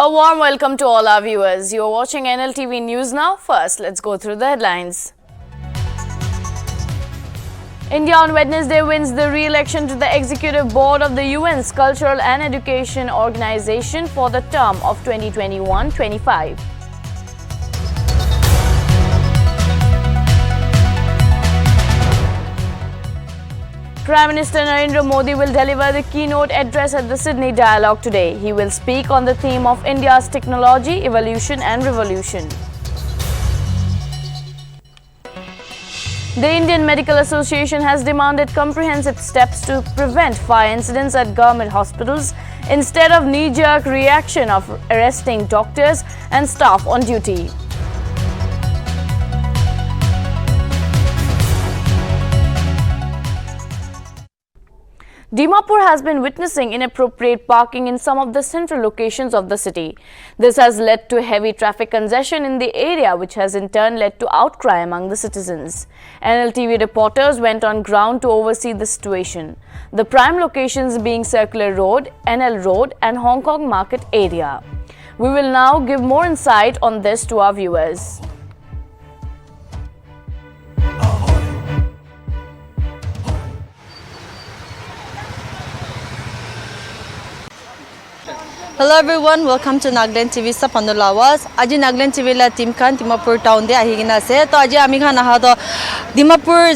A warm welcome to all our viewers. You are watching NLTV News now. First, let's go through the headlines. India on Wednesday wins the re-election to the Executive Board of the UN's Cultural and Education Organization for the term of 2021-25. Prime Minister Narendra Modi will deliver the keynote address at the Sydney Dialogue today. He will speak on the theme of India's technology, evolution and revolution. The Indian Medical Association has demanded comprehensive steps to prevent fire incidents at government hospitals instead of knee-jerk reaction of arresting doctors and staff on duty. Dimapur has been witnessing inappropriate parking in some of the central locations of the city. This has led to heavy traffic congestion in the area, which has in turn led to outcry among the citizens. NLTV reporters went on ground to oversee the situation. The prime locations being Circular Road, NL Road and Hong Kong Market area. We will now give more insight on this to our viewers. Hello everyone, welcome to Nagaland TV sa Pandolawas. Aji Nagaland TV la team kan Dimapur town de ahigina se. To aji ami khan aha to Dimapur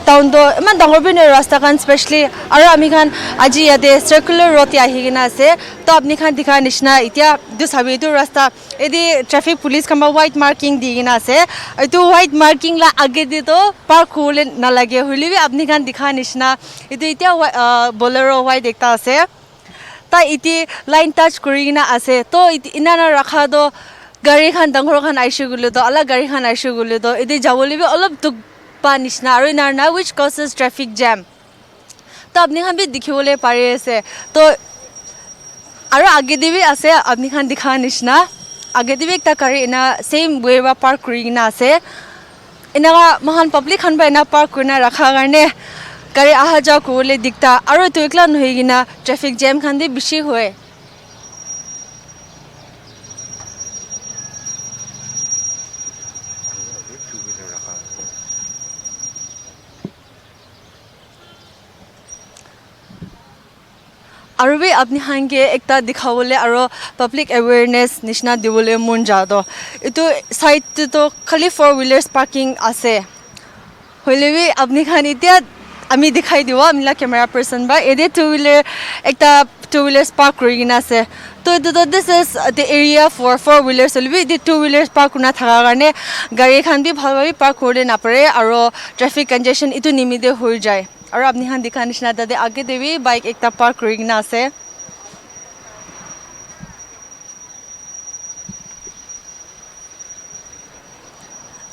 town do man dangor bin rasta kan especially aro ami khan aji yate circular road ya ahigina se. To apni khan dikha nishna itia du sabi du rasta edi traffic police kamba white marking digina se. Itu white marking la age de to park hole na lage hulibi apni khan dikha nishna. Itu itia bolero white ekta ase. Ta iti line touch kurina ase to inana rakha do gari khan dangor khan aishu gule do ala gari khan aishu gule do iti jabole bi olop tuk pa nishna aro inana which causes traffic jam to apni khan bi dikhibole pare ase to aro age debi ase apni khan dikha nishna age debi ekta gari ina same way ba park kurina ase ina mahan public khan ba ina park kurina rakha garne Kari aha jaw kole dikta aro to ekla nohigina traffic jam khan de bishi hoye aro be apni hange ekta dikhawole aro public awareness nishna dibole mon jado itu side to khali four wheelers parking ase hoilebi apni khan itia আমি দেখাই দিও আমলা camera person বা এদে two wheeler একটা two wheelers park করিনা আছে তো this is the area for four wheelers হলবি দি টু হুইলার্স পার্ক কুনা থাকা কারণে গাড়ি খান বি ভালভাবে পার্ক করতে না পারে আর ট্রাফিক কনজেশন ইটো নিমিদে হয়ে যায় আর আপনি খান দেখা নিশনা দাদে আগে দেবি বাইক একটা পার্ক করিনা আছে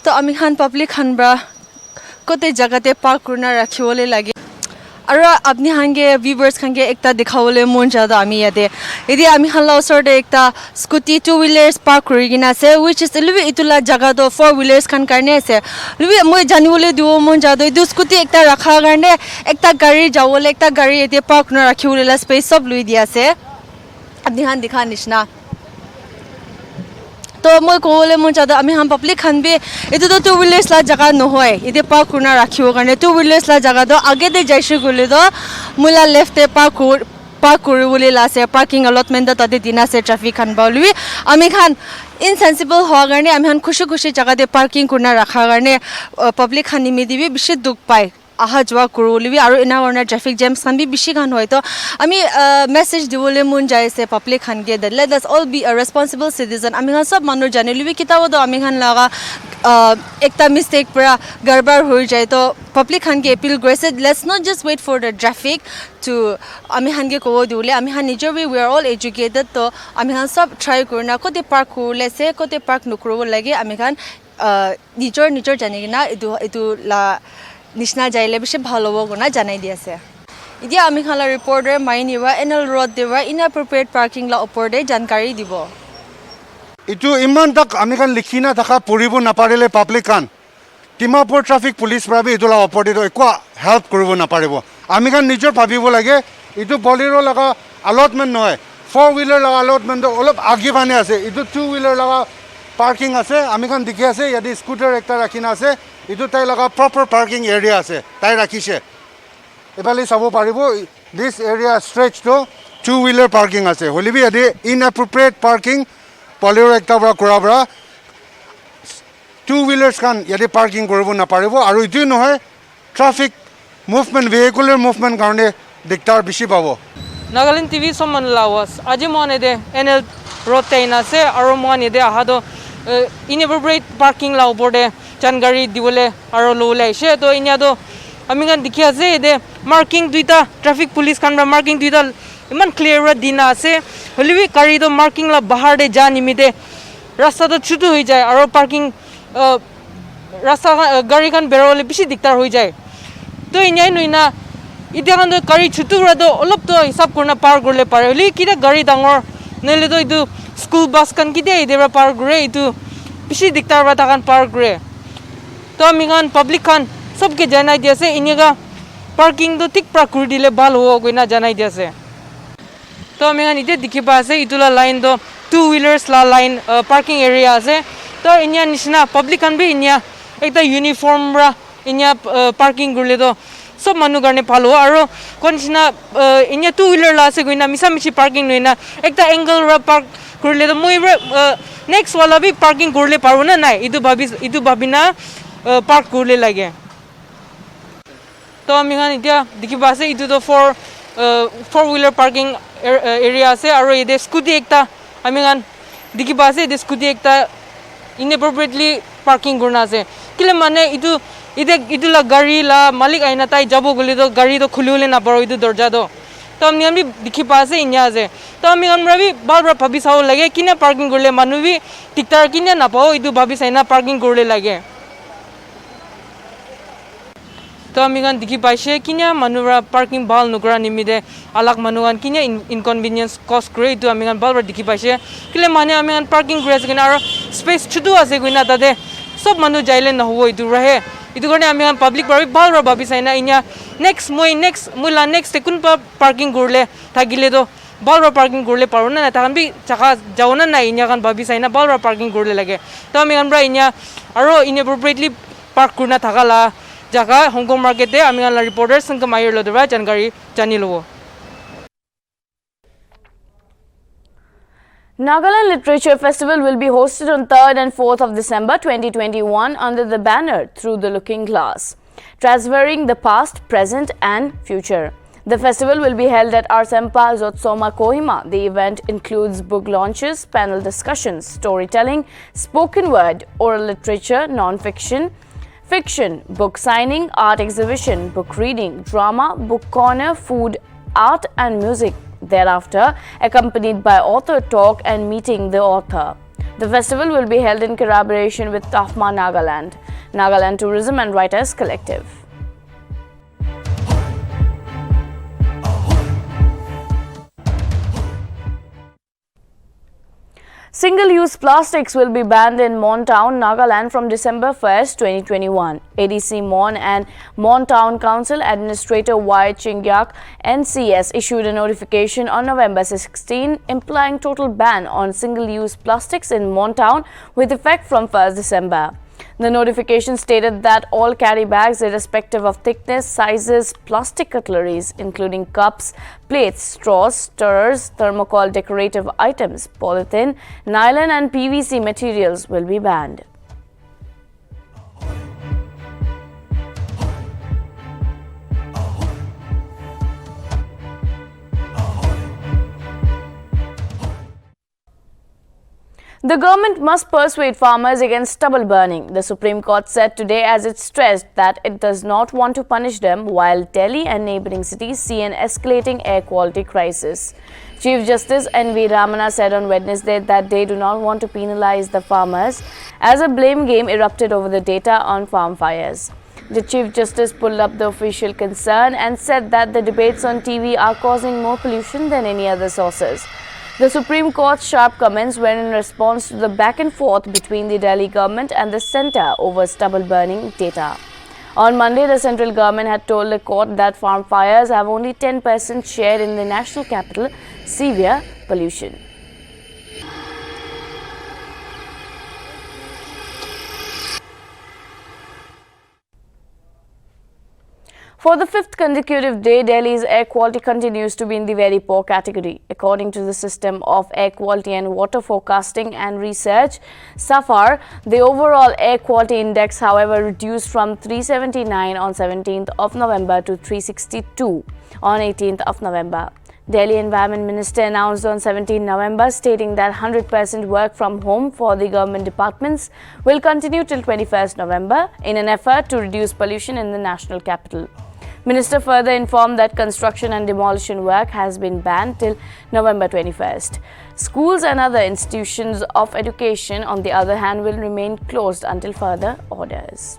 তো আমি খান পাবলিক খানবা কোতে জায়গাতে পার্ক করনা রাখিবলে লাগে আর আপনি হাঙ্গে ভিউয়ার্স খাঙ্গে একটা দেখাবলে মন জাদা আমি ইয়াতে এদি আমি হালা ওসরতে একটা স্কুটি টু হুইলার্স পার্ক করি কিনা আছে which is লবি ইতুলা জায়গা তো ফোর হুইলার্স খান কারণে আছে লবি মই জানিবলে দিব মন জাদা এই স্কুটি একটা রাখা কারণে একটা গাড়ি যাবলে একটা গাড়ি এতে পার্ক না রাখিবলে স্পেস সব লই দি আছে আপনি হান দেখা নিছনা তো মই কোলে মন জাদা আমি হাম পাবলিক খান বি এটো তো টু হুইলার্স লা জায়গা নহয় এতে পার্ক কুনা রাখিব কারণে টু হুইলার্স লা জায়গা তো আগে দে যাইছে গলে তো মুলা লেফটে পার্ক কৰিবলে লাছে পার্কিং অলটমেন্ট তাতে দিনা আছে ট্রাফিক খান বাউলি আমি খান ইনসেন্সিবল হওয়ার কারণে আমি খান খুশি খুশি জায়গাতে পার্কিং কুনা রাখার কারণে পাবলিক খান নিমিদিবি বেশি দুঃখ পায় আহা যোৱা কৰিবলি আৰু এনা ওনা ট্রাফিক জ্যামস খান বি বেশি খান হয় তো আমি মেসেজ দিবলে মন যাইছে public Khan gay that let us all be a responsible citizen আমি খান সব মানুহ জানিলিবি কিতাব তো আমি খান লাগা একটা মিস্টেক পৰা গড়বড় হৈ যায় তো পাবলিক খান কে এপিল কৰিছে let's not just wait for the traffic to আমি খান কে কব দিলে আমি খান নিজৰ উই আর অল এডুকেটেড তো আমি খান সব ট্রাই কৰনা কোতে পার্ক কৰলেছে কোতে পার্ক নকৰব লাগে আমি খান নিজৰ জানিকিনা এটো লা নিশনা যাইলে বেশি ভালো হবো না জানাই দিয়েছে ইতিয়া আমি খালা রিপোর্টার মাইনিবা এনএল রোড দেবা ইনঅ্যাপ্রোপ্রিয়েট পার্কিং লা ওপৰতে জানকাৰী দিব ইটো ইমান তক আমি কান লিখি না থাকা পঢ়িব নাপাৰিলে পাব্লিক কান ডিমাপুৰ ট্ৰাফিক পুলিচ বাবে ইটোলা ওপৰতে একো হেল্প কৰিব নাপাৰিব আমি কান নিজৰ ভাবিব লাগে ইটো বলিৰো লগা allotment নহয় 4 wheeler laga lot man to olop agi bane ase itu 2 wheeler laga parking ase ami kan dikhi ase yadi scooter ekta rakhina ase itu tai laga proper parking area ase tai rakhise ebali sabo paribo this area stretch to 2 wheeler parking ase holibi yadi inappropriate parking polio ekta bra kurabra 2 wheelers kan yadi parking koribo na paribo aru itu no hoy traffic movement vehicular movement karone diktar bishi pabo Nagaland TV someone lawas aji mone de NL road taina se aro mone de ahado inappropriate parking law borde changari diwole aro lole she to inya do amingan dikhi ase de marking duita traffic police kan marking duita iman clear ra dina ase holibi kari do marking la bahar de ja nimite rasta to chutu hoi jay aro parking rasta gari kan berole bishi diktar hoi jay to inya noina ite kan gari chutu ra do olop to hisab korna par gorle pare holi kida gari dangor nele do itu school bus kan kide ide ra par gore itu bishi diktar ra takan par gore to amingan public kan सबके janai dia se inyega parking do tik pra kuri dile bal ho goina janai dia se to amingan ite dikhi pa ase itula line do 2 wheelers la line parking area ase to inya nishna public kan bi inya ekta uniform ra inya parking gurle do sob manu garne phalo aro konchina inya 2 wheeler la ase goina misa michi parking noina ekta angle ra park kurle do moi next wala bi parking kurle paru na nai itu bhabina park kurle lage to amingan itia dikhi pa ase itu do 4 wheeler parking area ase aro ide scooty ekta amingan dikhi pa ase ide scooty ekta inappropriately parking gurna ase kile mane itu la gari la malik aina tai jabo gole do gari do khulule na paro itu dorja do to amingan bi dikhi pa ase inya ase to amingan rabi balra bhabi sao lage kina parking gurle manu bi tiktar kina na pao itu bhabi saina parking gurle lage to amingan dikhi paise kinya manura parking bal nukra nimide alak manugan kinya inconvenience cause kre itu amingan balra dikhi paise kile mane amingan parking kre asena aro space chudu ase goina tade sob manu jaile na hobo itu rahe itu garne amingan public balra babi saina inya next mula next tekun parking gurle thagile do balra parking gurle paruna na takan bi chaka jauna na inya kan babi saina balra parking gurle lage to amingan bra inya aro inappropriately park kurna thakala jaga Hong Kong market de amingan la reporter sangka mayor lodra janggari janilo Nagaland Literature Festival will be hosted on 3rd and 4th of December 2021 under the banner Through the Looking Glass, transferring the past, present and future. The festival will be held at Arsempa Zotsoma Kohima. The event includes book launches, panel discussions, storytelling, spoken word, oral literature, non-fiction, fiction, book signing, art exhibition, book reading, drama, book corner, food, art and music. Thereafter, accompanied by author talk and meeting the author. The festival will be held in collaboration with TAFMA Nagaland, Nagaland Tourism and Writers Collective. Single-use plastics will be banned in Mon Town, Nagaland from December 1st, 2021. ADC Mon and Mon Town Council Administrator Y. Chinggyak NCS issued a notification on November 16 implying total ban on single-use plastics in Mon Town with effect from 1st December. The notification stated that all carry bags, irrespective of thickness, sizes, plastic cutleries, including cups, plates, straws, stirrers, thermocol decorative items, polythene, nylon and PVC materials will be banned. The government must persuade farmers against stubble burning, the Supreme Court said today as it stressed that it does not want to punish them while Delhi and neighbouring cities see an escalating air quality crisis. Chief Justice N.V. Ramana said on Wednesday that they do not want to penalise the farmers as a blame game erupted over the data on farm fires. The Chief Justice pulled up the official concern and said that the debates on TV are causing more pollution than any other sources. The Supreme Court's sharp comments were in response to the back and forth between the Delhi government and the centre over stubble burning data. On Monday, the central government had told the court that farm fires have only 10% share in the national capital, severe pollution. For the fifth consecutive day, Delhi's air quality continues to be in the very poor category. According to the System of Air Quality and Water Forecasting and Research, SAFAR, the overall air quality index, however, reduced from 379 on 17th of November to 362 on 18th of November. Delhi Environment Minister announced on 17 November stating that 100% work from home for the government departments will continue till 21st November in an effort to reduce pollution in the national capital. Minister further informed that construction and demolition work has been banned till November 21st. Schools and other institutions of education, on the other hand, will remain closed until further orders.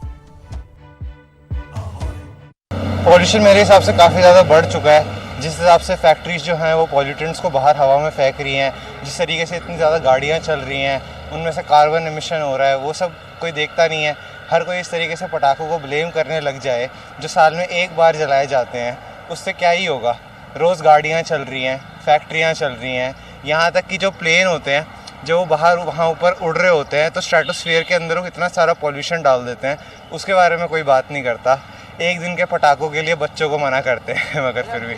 Pollution मेरे हिसाब से काफ़ी ज़्यादा बढ़ चुका है। जिस हिसाब से फैक्ट्रीज जो हैं वो पॉल्यूटेंट्स को बाहर हवा में फेंक रही हैं, जिस तरीके से इतनी ज़्यादा गाड़ियाँ चल रही हैं, उनमें से कार्बन एमिशन हो रहा है, वो सब कोई देखता नहीं है। हर कोई इस तरीके से पटाखों को ब्लेम करने लग जाए जो साल में एक बार जलाए जाते हैं, उससे क्या ही होगा। रोज़ गाड़ियाँ चल रही हैं, फैक्ट्रियाँ चल रही हैं, यहाँ तक कि जो प्लेन होते हैं जो बाहर वहाँ ऊपर उड़ रहे होते हैं तो स्ट्रेटोस्फीयर के अंदर वो कितना सारा पॉल्यूशन डाल देते हैं, उसके बारे में कोई बात नहीं करता। एक दिन के पटाखों के लिए बच्चों को मना करते हैं मगर फिर भी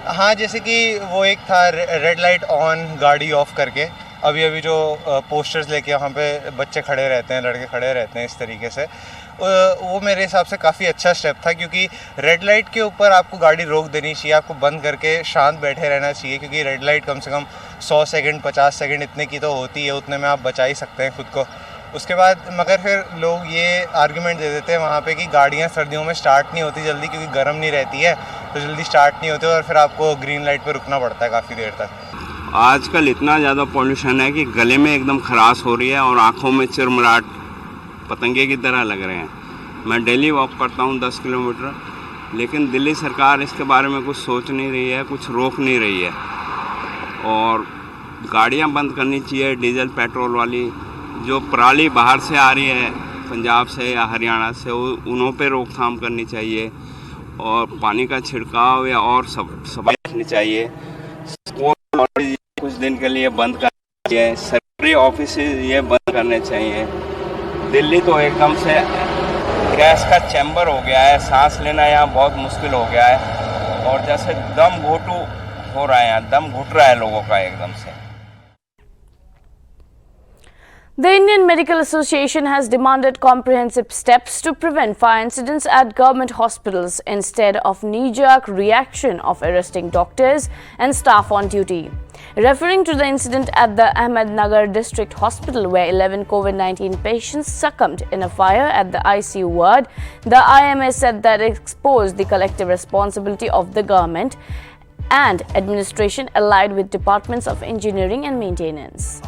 हाँ, जैसे कि वो एक था रेड लाइट ऑन गाड़ी ऑफ करके, अभी जो पोस्टर्स लेके वहाँ पे बच्चे खड़े रहते हैं, लड़के खड़े रहते हैं इस तरीके से, वो मेरे हिसाब से काफ़ी अच्छा स्टेप था क्योंकि रेड लाइट के ऊपर आपको गाड़ी रोक देनी चाहिए, आपको बंद करके शांत बैठे रहना चाहिए क्योंकि रेड लाइट कम से कम 100 सेकंड 50 सेकंड इतने की तो होती है, उतने में आप बचा ही सकते हैं खुद को। उसके बाद मगर फिर लोग ये आर्गुमेंट दे देते हैं वहाँ पे कि गाड़ियाँ सर्दियों में स्टार्ट नहीं होती जल्दी क्योंकि गर्म नहीं रहती है तो जल्दी स्टार्ट नहीं होती और फिर आपको ग्रीन लाइट पे रुकना पड़ता है काफ़ी देर तक। आजकल इतना ज़्यादा पॉल्यूशन है कि गले में एकदम खराश हो रही है और आँखों में चिरमराट पतंगे की तरह लग रहे हैं। मैं डेली वॉक करता हूँ 10 किलोमीटर, लेकिन दिल्ली सरकार इसके बारे में कुछ सोच नहीं रही है, कुछ रोक नहीं रही है और गाड़ियाँ बंद करनी चाहिए डीजल पेट्रोल वाली। जो पराली बाहर से आ रही है पंजाब से या हरियाणा से उन्हों पे रोकथाम करनी चाहिए और पानी का छिड़काव या और सफाई रखनी चाहिए। कुछ दिन के लिए बंद करना चाहिए, सरकारी ऑफिस ये बंद करने चाहिए। दिल्ली तो एकदम से गैस का चैम्बर हो गया है, सांस लेना यहाँ बहुत मुश्किल हो गया है और जैसे दम घोटू हो रहा है, यहाँ दम घुट रहा है लोगों का एकदम से। The Indian Medical Association has demanded comprehensive steps to prevent fire incidents at government hospitals instead of knee-jerk reaction of arresting doctors and staff on duty. Referring to the incident at the Ahmednagar District Hospital where 11 COVID-19 patients succumbed in a fire at the ICU ward, the IMA said that it exposed the collective responsibility of the government and administration allied with departments of engineering and maintenance.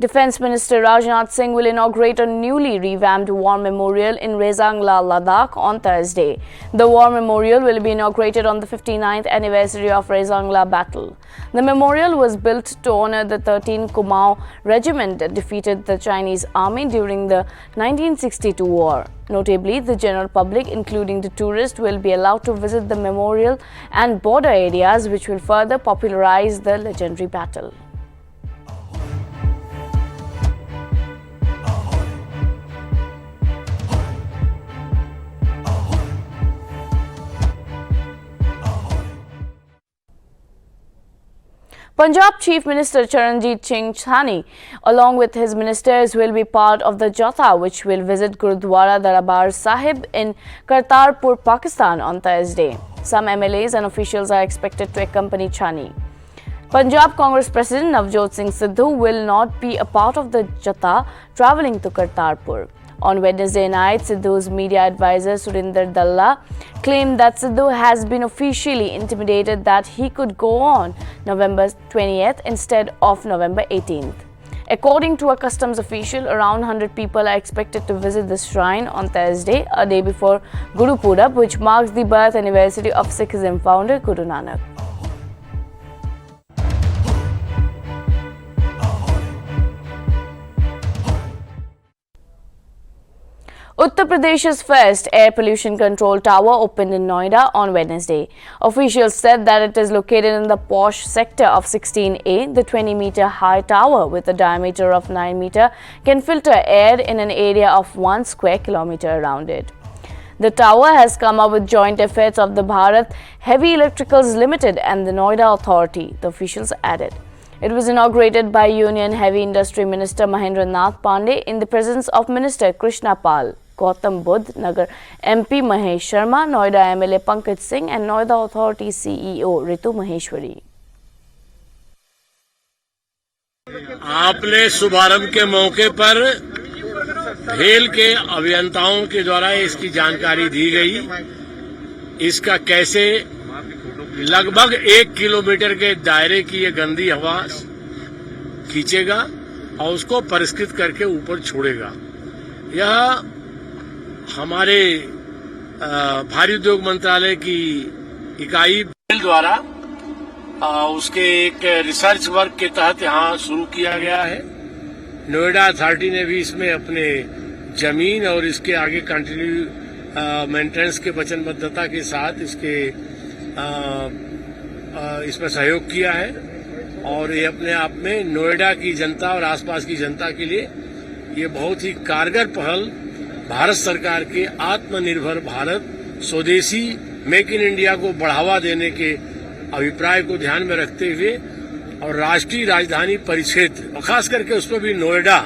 Defence Minister Rajnath Singh will inaugurate a newly revamped war memorial in Rezangla, Ladakh on Thursday. The war memorial will be inaugurated on the 59th anniversary of Rezangla battle. The memorial was built to honor the 13th Kumaon Regiment that defeated the Chinese army during the 1962 war. Notably, the general public, including the tourists, will be allowed to visit the memorial and border areas, which will further popularize the legendary battle. Punjab Chief Minister Charanjit Singh Chani, along with his ministers, will be part of the Jatha, which will visit Gurudwara Darbar Sahib in Kartarpur, Pakistan on Thursday. Some MLAs and officials are expected to accompany Chani. Punjab Congress President Navjot Singh Sidhu will not be a part of the Jatha travelling to Kartarpur. On Wednesday night, Sidhu's media advisor Surinder Dalla claimed that Sidhu has been officially intimidated that he could go on November 20th instead of November 18th. According to a customs official, around 100 people are expected to visit the shrine on Thursday, a day before Guru Purab, which marks the birth anniversary of Sikhism founder Guru Nanak. Uttar Pradesh's first air pollution control tower opened in Noida on Wednesday. Officials said that it is located in the posh sector of 16A. The 20-meter high tower with a diameter of 9 meters can filter air in an area of 1 square kilometer around it. The tower has come up with joint efforts of the Bharat Heavy Electricals Limited and the Noida Authority, the officials added. It was inaugurated by Union Heavy Industry Minister Mahendra Nath Pandey in the presence of Minister Krishna Pal, Gautam Budh Nagar MP Mahesh Sharma, Noida MLA Pankaj Singh and Noida Authority CEO Ritu Maheshwari. आपने शुभारंभ के मौके पर भेल के अभियंताओं के द्वारा इसकी जानकारी दी गई। इसका कैसे लगभग 1 किलोमीटर के दायरे की ये गंदी हवा खींचेगा और उसको परिष्कृत करके ऊपर छोड़ेगा। यह हमारे भारी उद्योग मंत्रालय की इकाई भेल द्वारा उसके एक रिसर्च वर्क के तहत यहाँ शुरू किया गया है। नोएडा अथॉरिटी ने भी इसमें अपने जमीन और इसके आगे कंटिन्यू मेंटेनेंस के वचनबद्धता के साथ इसमें सहयोग किया है और ये अपने आप में नोएडा की जनता और आसपास की जनता के लिए ये बहुत ही कारगर पहल भारत सरकार के आत्मनिर्भर भारत स्वदेशी मेक इन इंडिया को बढ़ावा देने के अभिप्राय को ध्यान में रखते हुए और राष्ट्रीय राजधानी परिक्षेत्र और खास करके उसमें भी नोएडा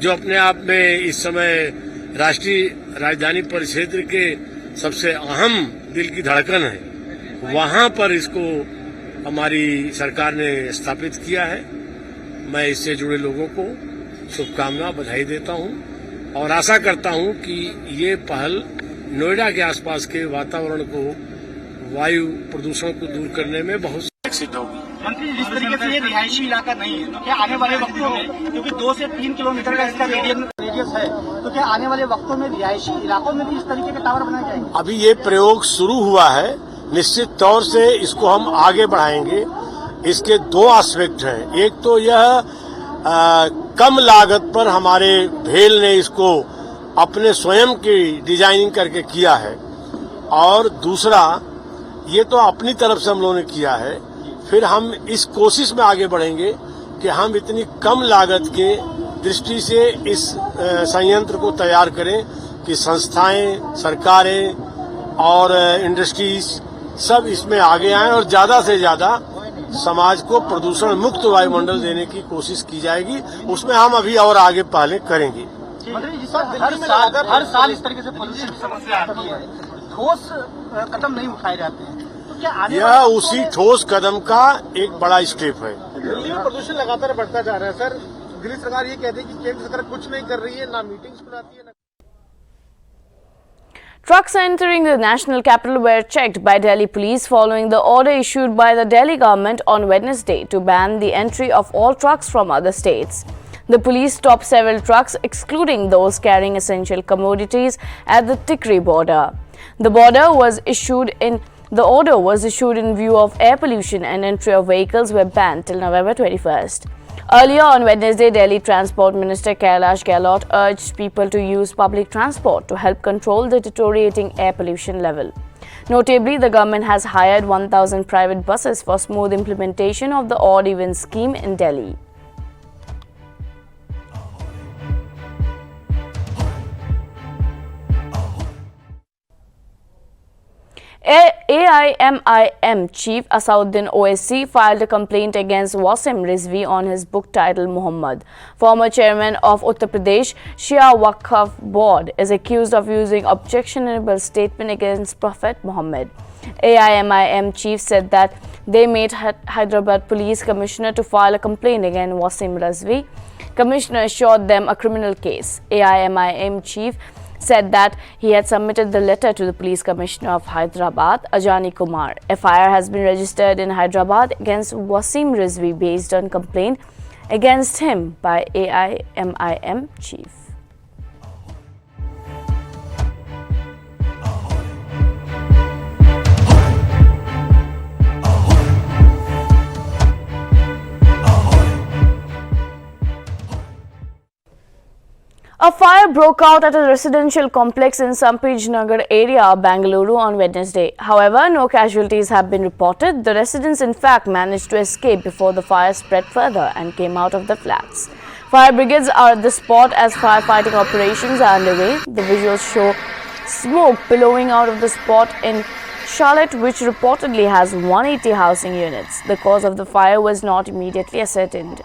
जो अपने आप में इस समय राष्ट्रीय राजधानी परिक्षेत्र के सबसे अहम दिल की धड़कन है, वहां पर इसको हमारी सरकार ने स्थापित किया है। मैं इससे जुड़े लोगों को शुभकामना बधाई देता हूं और आशा करता हूं कि ये पहल नोएडा के आसपास के वातावरण को वायु प्रदूषण को दूर करने में बहुत सिद्ध होगी। मंत्री, जिस तरीके से ये रिहायशी इलाका नहीं है, तो क्या आने वाले वक्तों में, क्योंकि 2 से 3 किलोमीटर का इसका रेडियस है, तो क्या आने वाले वक्तों में रिहायशी इलाकों में भी इस तरीके के टावर बनाए जाएंगे? अभी ये प्रयोग शुरू हुआ है, निश्चित तौर से इसको हम आगे बढ़ाएंगे। इसके 2 एस्पेक्ट हैं। एक तो यह कम लागत पर हमारे भेल ने इसको अपने स्वयं की डिजाइनिंग करके किया है और दूसरा ये तो अपनी तरफ से हम लोगों ने किया है। फिर हम इस कोशिश में आगे बढ़ेंगे कि हम इतनी कम लागत के दृष्टि से इस संयंत्र को तैयार करें कि संस्थाएं, सरकारें और इंडस्ट्रीज सब इसमें आगे आएं और ज्यादा से ज्यादा समाज को प्रदूषण मुक्त वायुमंडल देने की कोशिश की जाएगी। उसमें हम अभी और आगे पहले करेंगे। हर साल इस तरीके से पोल्यूशन की समस्या आती है, ठोस कदम नहीं उठाए जाते हैं, तो क्या यह उसी ठोस कदम का एक बड़ा स्टेप है। दिल्ली में प्रदूषण लगातार बढ़ता जा रहा है सर। दिल्ली सरकार ये कहती है कि केंद्र सरकार कुछ नहीं कर रही है, ना मीटिंग्स बुलाती है। Trucks entering the national capital were checked by Delhi police following the order issued by the Delhi government on Wednesday to ban the entry of all trucks from other states. The police stopped several trucks, excluding those carrying essential commodities, at the Tikri border. The order was issued in view of air pollution, and entry of vehicles were banned till November 21st. Earlier on Wednesday, Delhi Transport Minister Kailash Gehlot urged people to use public transport to help control the deteriorating air pollution level. Notably, the government has hired 1,000 private buses for smooth implementation of the odd even scheme in Delhi. AIMIM chief Asauddin Owaisi filed a complaint against Wasim Rizvi on his book titled Muhammad. Former chairman of Uttar Pradesh Shia Waqf Board is accused of using objectionable statement against Prophet Muhammad. AIMIM chief said that they made Hyderabad Police Commissioner to file a complaint against Wasim Rizvi. Commissioner assured them a criminal case. AIMIM chief said that he had submitted the letter to the Police Commissioner of Hyderabad, Ajani Kumar. FIR has been registered in Hyderabad against Wasim Rizvi based on complaint against him by AIMIM chief. A fire broke out at a residential complex in Sampij Nagar area of Bengaluru on Wednesday. However, no casualties have been reported. The residents in fact managed to escape before the fire spread further and came out of the flats. Fire brigades are at the spot as firefighting operations are underway. The visuals show smoke billowing out of the spot in Charlotte, which reportedly has 180 housing units. The cause of the fire was not immediately ascertained.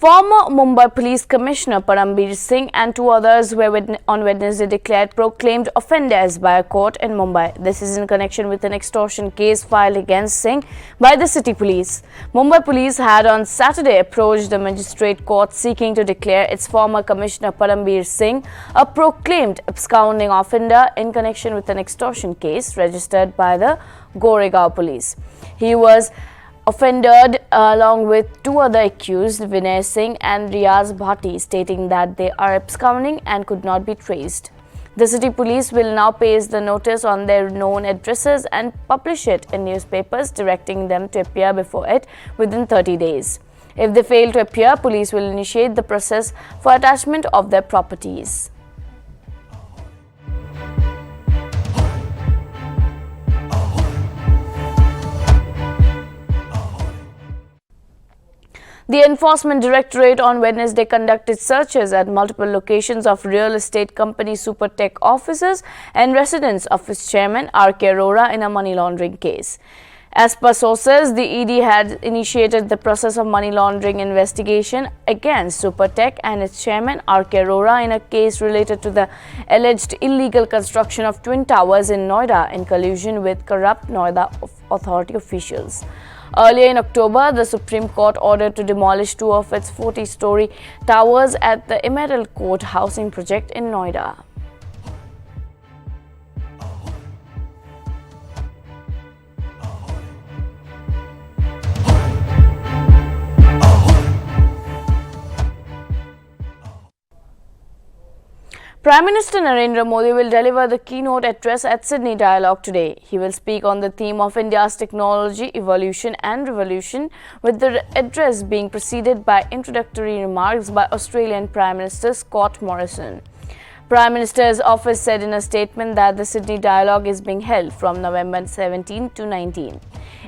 Former Mumbai Police Commissioner Parambir Singh and two others were on Wednesday declared proclaimed offenders by a court in Mumbai. This is in connection with an extortion case filed against Singh by the city police. Mumbai police had on Saturday approached the magistrate court seeking to declare its former Commissioner Parambir Singh a proclaimed absconding offender in connection with an extortion case registered by the Goregaon police. He was offended along with two other accused, Vinay Singh and Riaz Bhatti, stating that they are absconding and could not be traced. The city police will now paste the notice on their known addresses and publish it in newspapers, directing them to appear before it within 30 days. If they fail to appear, police will initiate the process for attachment of their properties. The Enforcement Directorate on Wednesday conducted searches at multiple locations of real estate company Supertech offices and residence of its chairman R.K. Arora in a money laundering case. As per sources, the ED had initiated the process of money laundering investigation against Supertech and its chairman R.K. Arora in a case related to the alleged illegal construction of twin towers in Noida in collusion with corrupt Noida authority officials. Earlier in October, the Supreme Court ordered to demolish two of its 40-story towers at the Emerald Court housing project in Noida. Prime Minister Narendra Modi will deliver the keynote address at Sydney Dialogue today. He will speak on the theme of India's technology, evolution and revolution, with the address being preceded by introductory remarks by Australian Prime Minister Scott Morrison. Prime Minister's office said in a statement that the Sydney Dialogue is being held from November 17 to 19.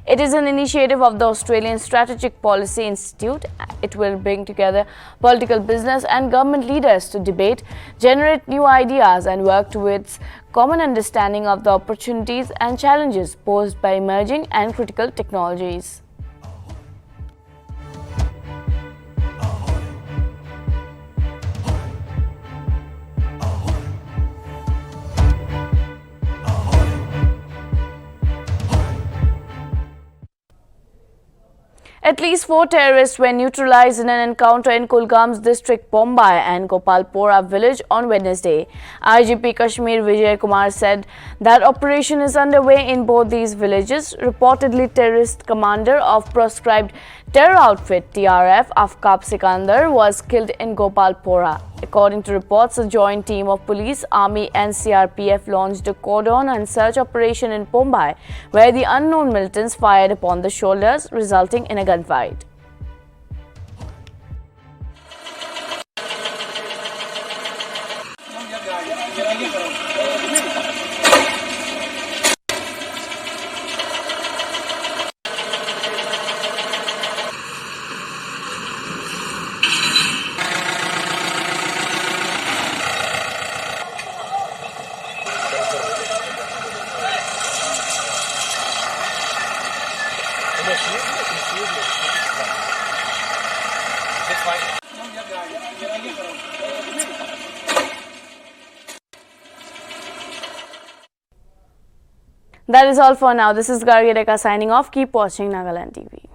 It is an initiative of the Australian Strategic Policy Institute. It will bring together political, business and government leaders to debate, generate new ideas and work towards common understanding of the opportunities and challenges posed by emerging and critical technologies. At least 4 terrorists were neutralized in an encounter in Kulgam's district Bombai and Gopalpora village on Wednesday. IGP Kashmir Vijay Kumar said that operation is underway in both these villages. Reportedly, terrorist commander of proscribed terror outfit TRF Afkab Sikandar was killed in Gopalpora. According to reports, a joint team of police, army and CRPF launched a cordon and search operation in Mumbai, where the unknown militants fired upon the shoulders, resulting in a gunfight. That is all for now. This is Gargi Deka signing off. Keep watching Nagaland TV.